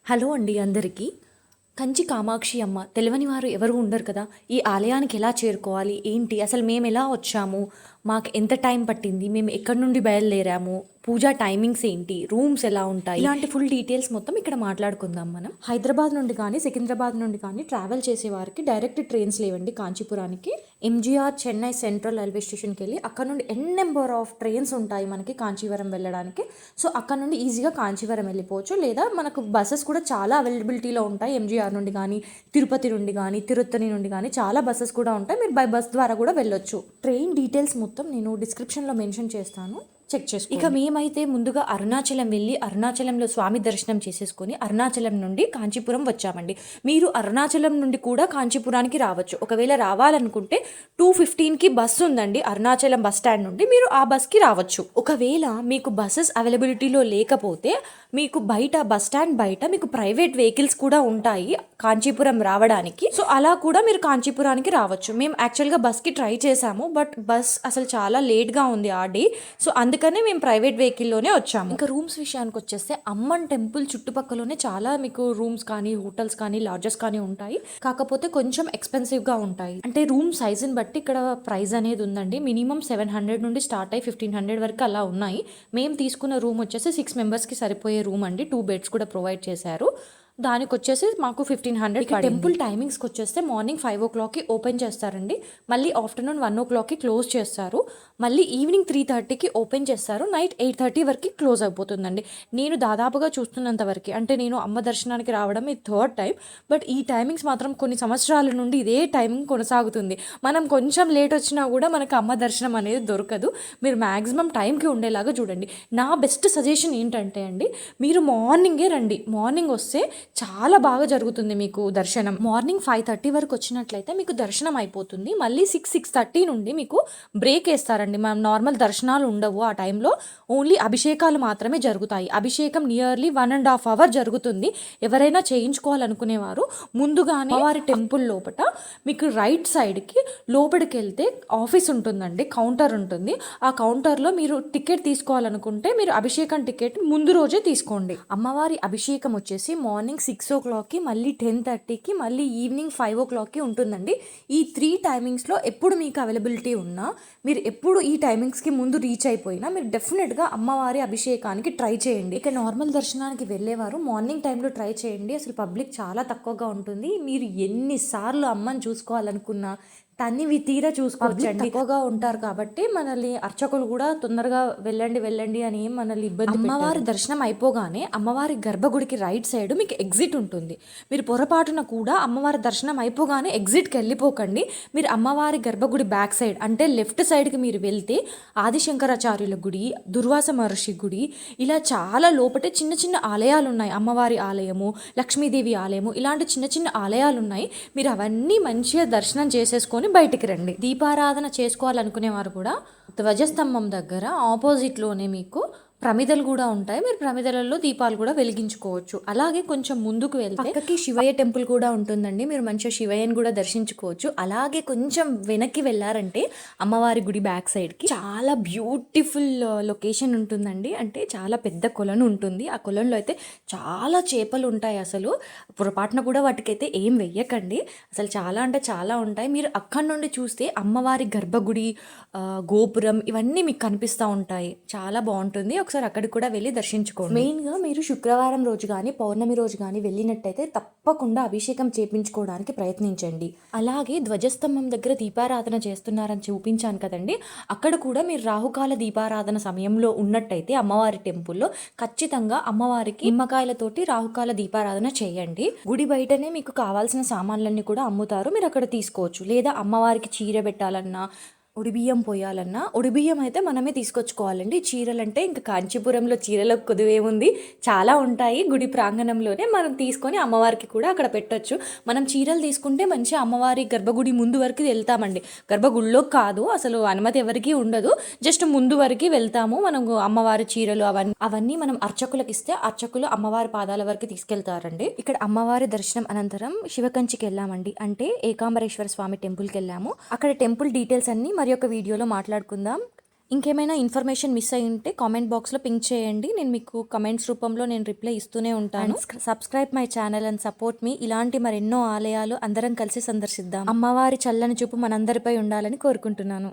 Hello అండి అందరికీ. కంచి కామాక్షి అమ్మ తెలియని వారు ఎవరు ఉండరు కదా. ఈ ఆలయానికి ఎలా చేరుకోవాలి, ఏంటి, అసలు మేము ఎలా వచ్చాము, మాకు ఎంత టైం పట్టింది, మేము ఎక్కడి నుండి బయలుదేరాము, పూజా టైమింగ్స్ ఏంటి, రూమ్స్ ఎలా ఉంటాయి, ఇలాంటి ఫుల్ డీటెయిల్స్ మొత్తం ఇక్కడ మాట్లాడుకుందాం మనం. హైదరాబాద్ నుండి కానీ సికింద్రాబాద్ నుండి కానీ ట్రావెల్ చేసే వారికి డైరెక్ట్ ట్రైన్స్ లేవండి కాంచీపురానికి. ఎంజీఆర్ చెన్నై సెంట్రల్ రైల్వే స్టేషన్కి వెళ్ళి అక్కడ నుండి నెంబర్ ఆఫ్ ట్రైన్స్ ఉంటాయి మనకి కాంచీవరం వెళ్ళడానికి. సో అక్కడ నుండి ఈజీగా కాంచీవరం వెళ్ళిపోవచ్చు. లేదా మనకు బస్సెస్ కూడా చాలా అవైలబిలిటీలో ఉంటాయి. ఎంజీఆర్ నుండి కానీ, తిరుపతి నుండి కానీ, తిరుత్తని నుండి కానీ చాలా బస్సెస్ కూడా ఉంటాయి. మీరు బై బస్ ద్వారా కూడా వెళ్ళొచ్చు. ట్రైన్ డీటెయిల్స్ మొత్తం నేను డిస్క్రిప్షన్లో మెన్షన్ చేస్తాను, చెక్ చేసుకో. ఇక మేమైతే ముందుగా అరుణాచలం వెళ్ళి అరుణాచలంలో స్వామి దర్శనం చేసేసుకొని అరుణాచలం నుండి కాంచీపురం వచ్చామండి. మీరు అరుణాచలం నుండి కూడా కాంచీపురానికి రావచ్చు. ఒకవేళ రావాలనుకుంటే 2:15కి బస్సు ఉందండి అరుణాచలం బస్ స్టాండ్ నుండి, మీరు ఆ బస్కి రావచ్చు. ఒకవేళ మీకు బస్సెస్ అవైలబిలిటీలో లేకపోతే మీకు బయట బస్ స్టాండ్ బయట మీకు ప్రైవేట్ వెహికల్స్ కూడా ఉంటాయి కాంచీపురం రావడానికి. సో అలా కూడా మీరు కాంచీపురానికి రావచ్చు. మేము యాక్చువల్గా బస్కి ట్రై చేసాము, బట్ బస్ అసలు చాలా లేట్గా ఉంది ఆ డే. సో అందుకనే మేము ప్రైవేట్ వెహికల్లోనే వచ్చాము. ఇంకా రూమ్స్ విషయానికి వచ్చేస్తే అమ్మన్ టెంపుల్ చుట్టుపక్కలనే చాలా మీకు రూమ్స్ కానీ, హోటల్స్ కానీ, లాడ్జెస్ కానీ ఉంటాయి. కాకపోతే కొంచెం ఎక్స్పెన్సివ్గా ఉంటాయి. అంటే రూమ్ సైజుని బట్టి ఇక్కడ ప్రైస్ అనేది ఉందండి. మినిమం 700 నుండి స్టార్ట్ అయ్యి 1500 వరకు అలా ఉన్నాయి. మేము తీసుకున్న రూమ్ వచ్చేసి 6 మెంబర్స్కి సరిపోయే రూమ్ అండి. 2 బెడ్స్ కూడా ప్రొవైడ్ చేశారు. దానికి వచ్చేసి మాకు 1500. టెంపుల్ టైమింగ్స్కి వచ్చేస్తే మార్నింగ్ 5 o'clockకి ఓపెన్ చేస్తారండి. మళ్ళీ ఆఫ్టర్నూన్ 1 o'clockకి క్లోజ్ చేస్తారు. మళ్ళీ ఈవినింగ్ 3:30కి ఓపెన్ చేస్తారు. నైట్ 8:30 వరకు క్లోజ్ అయిపోతుందండి. నేను దాదాపుగా చూస్తున్నంత వరకు, అంటే నేను అమ్మ దర్శనానికి రావడం ఇది 3rd టైం, బట్ ఈ టైమింగ్స్ మాత్రం కొన్ని సంవత్సరాల నుండి ఇదే టైమింగ్ కొనసాగుతుంది. మనం కొంచెం లేట్ వచ్చినా కూడా మనకు అమ్మ దర్శనం అనేది దొరకదు. మీరు మ్యాక్సిమం టైంకి ఉండేలాగా చూడండి. నా బెస్ట్ సజెషన్ ఏంటంటే అండి, మీరు మార్నింగే రండి. మార్నింగ్ వస్తే చాలా బాగా జరుగుతుంది మీకు దర్శనం. మార్నింగ్ 5:30 వరకు వచ్చినట్లయితే మీకు దర్శనం అయిపోతుంది. మళ్ళీ 6:30 నుండి మీకు బ్రేక్ వేస్తారండి. మనం నార్మల్ దర్శనాలు ఉండవు ఆ టైంలో, ఓన్లీ అభిషేకాలు మాత్రమే జరుగుతాయి. అభిషేకం నియర్లీ 1.5 hours జరుగుతుంది. ఎవరైనా చేయించుకోవాలనుకునేవారు ముందుగానే వారి టెంపుల్ లోపల మీకు రైట్ సైడ్కి లోపలికి వెళ్తే ఆఫీస్ ఉంటుందండి, కౌంటర్ ఉంటుంది. ఆ కౌంటర్లో మీరు టికెట్ తీసుకోవాలనుకుంటే మీరు అభిషేకం టికెట్ ముందు రోజే తీసుకోండి. అమ్మవారి అభిషేకం వచ్చేసి మార్నింగ్ 6 o'clockకి, మళ్ళీ 10:30కి, మళ్ళీ ఈవినింగ్ 5 o'clockకి ఉంటుందండి. ఈ 3 టైమింగ్స్లో ఎప్పుడు మీకు అవైలబిలిటీ ఉన్నా, మీరు ఎప్పుడు ఈ టైమింగ్స్కి ముందు రీచ్ అయిపోయినా మీరు డెఫినెట్గా అమ్మవారి అభిషేకానికి ట్రై చేయండి. ఇక నార్మల్ దర్శనానికి వెళ్ళేవారు మార్నింగ్ టైంలో ట్రై చేయండి. అసలు పబ్లిక్ చాలా తక్కువగా ఉంటుంది. మీరు ఎన్నిసార్లు అమ్మని చూసుకోవాలనుకున్నా తనివి తీరా చూసుకోవచ్చండి. ఎక్కువగా ఉంటారు కాబట్టి మనల్ని అర్చకులు కూడా తొందరగా వెళ్ళండి అని మనల్ని ఇబ్బంది. అమ్మవారి దర్శనం అయిపోగానే అమ్మవారి గర్భగుడికి రైట్ సైడ్ మీకు ఎగ్జిట్ ఉంటుంది. మీరు పొరపాటున కూడా అమ్మవారి దర్శనం అయిపోగానే ఎగ్జిట్కి వెళ్ళిపోకండి. మీరు అమ్మవారి గర్భగుడి బ్యాక్ సైడ్ అంటే లెఫ్ట్ సైడ్కి మీరు వెళ్తే ఆదిశంకరాచార్యుల గుడి, దుర్వాస మహర్షి గుడి, ఇలా చాలా లోపటే చిన్న చిన్న ఆలయాలు ఉన్నాయి. అమ్మవారి ఆలయము, లక్ష్మీదేవి ఆలయము, ఇలాంటి చిన్న చిన్న ఆలయాలు ఉన్నాయి. మీరు అవన్నీ మంచిగా దర్శనం చేసేసుకొని బయటికి రండి. దీపారాధన చేసుకోవాలనుకునేవారు కూడా ధ్వజస్తంభం దగ్గర ఆపోజిట్లోనే మీకు ప్రమిదలు కూడా ఉంటాయి. మీరు ప్రమిదలలో దీపాలు కూడా వెలిగించుకోవచ్చు. అలాగే కొంచెం ముందుకు వెళ్తే పక్కకి శివయ్య టెంపుల్ కూడా ఉంటుందండి. మీరు మంచిగా శివయ్యని కూడా దర్శించుకోవచ్చు. అలాగే కొంచెం వెనక్కి వెళ్ళారంటే అమ్మవారి గుడి బ్యాక్ సైడ్కి చాలా బ్యూటిఫుల్ లొకేషన్ ఉంటుందండి. అంటే చాలా పెద్ద కొలను ఉంటుంది. ఆ కొలంలో అయితే చాలా చేపలు ఉంటాయి. అసలు పొరపాటున కూడా వాటికైతే ఏం వెయ్యకండి. అసలు చాలా అంటే చాలా ఉంటాయి. మీరు అక్కడి నుండి చూస్తే అమ్మవారి గర్భగుడి, గోపురం ఇవన్నీ మీకు కనిపిస్తూ ఉంటాయి. చాలా బాగుంటుంది. ఒకసారి అక్కడికి కూడా వెళ్ళి దర్శించుకోండి. మెయిన్గా మీరు శుక్రవారం రోజు కానీ పౌర్ణమి రోజు కానీ వెళ్ళినట్టయితే తప్పకుండా అభిషేకం చేయించుకోవడానికి ప్రయత్నించండి. అలాగే ధ్వజస్తంభం దగ్గర దీపారాధన చేస్తున్నారని చూపించాను కదండి, అక్కడ కూడా మీరు రాహుకాల దీపారాధన సమయంలో ఉన్నట్టయితే అమ్మవారి టెంపుల్లో ఖచ్చితంగా అమ్మవారికి నిమ్మకాయలతోటి రాహుకాల దీపారాధన చేయండి. గుడి బయటనే మీకు కావాల్సిన సామాన్లన్నీ కూడా అమ్ముతారు. మీరు అక్కడ తీసుకోవచ్చు. లేదా అమ్మవారికి చీర పెట్టాలన్నా, ఉడిబియ్యం పోయాలన్నా, ఉడిబియ్యం అయితే మనమే తీసుకొచ్చుకోవాలండి. చీరలంటే ఇంకా కాంచీపురంలో చీరలకు కొదువేముంది, చాలా ఉంటాయి. గుడి ప్రాంగణంలోనే మనం తీసుకొని అమ్మవారికి కూడా అక్కడ పెట్టొచ్చు. మనం చీరలు తీసుకుంటే మంచిగా అమ్మవారి గర్భగుడి ముందు వరకు వెళ్తామండి. గర్భగుడిలో కాదు, అసలు అనుమతి ఎవరికి ఉండదు. జస్ట్ ముందు వరకు వెళ్తాము. మనం అమ్మవారి చీరలు అవన్నీ మనం అర్చకులకు ఇస్తే అర్చకులు అమ్మవారి పాదాల వరకు తీసుకెళ్తారండి. ఇక్కడ అమ్మవారి దర్శనం అనంతరం శివకంచికి వెళ్ళామండి. అంటే ఏకాంబరేశ్వర స్వామి టెంపుల్కి వెళ్ళాము. అక్కడ టెంపుల్ డీటెయిల్స్ అన్ని మరి ఒక వీడియోలో మాట్లాడుకుందాం. ఇంకేమైనా ఇన్ఫర్మేషన్ మిస్ అయి ఉంటే కామెంట్ బాక్స్లో పింక్ చేయండి. నేను మీకు కమెంట్స్ రూపంలో నేను రిప్లై ఇస్తూనే ఉంటాను. Subscribe my channel and support me. ఇలాంటి మరెన్నో ఆలయాలు అందరం కలిసి సందర్శిద్దాం. అమ్మవారి చల్లని చూపు మనందరిపై ఉండాలని కోరుకుంటున్నాను.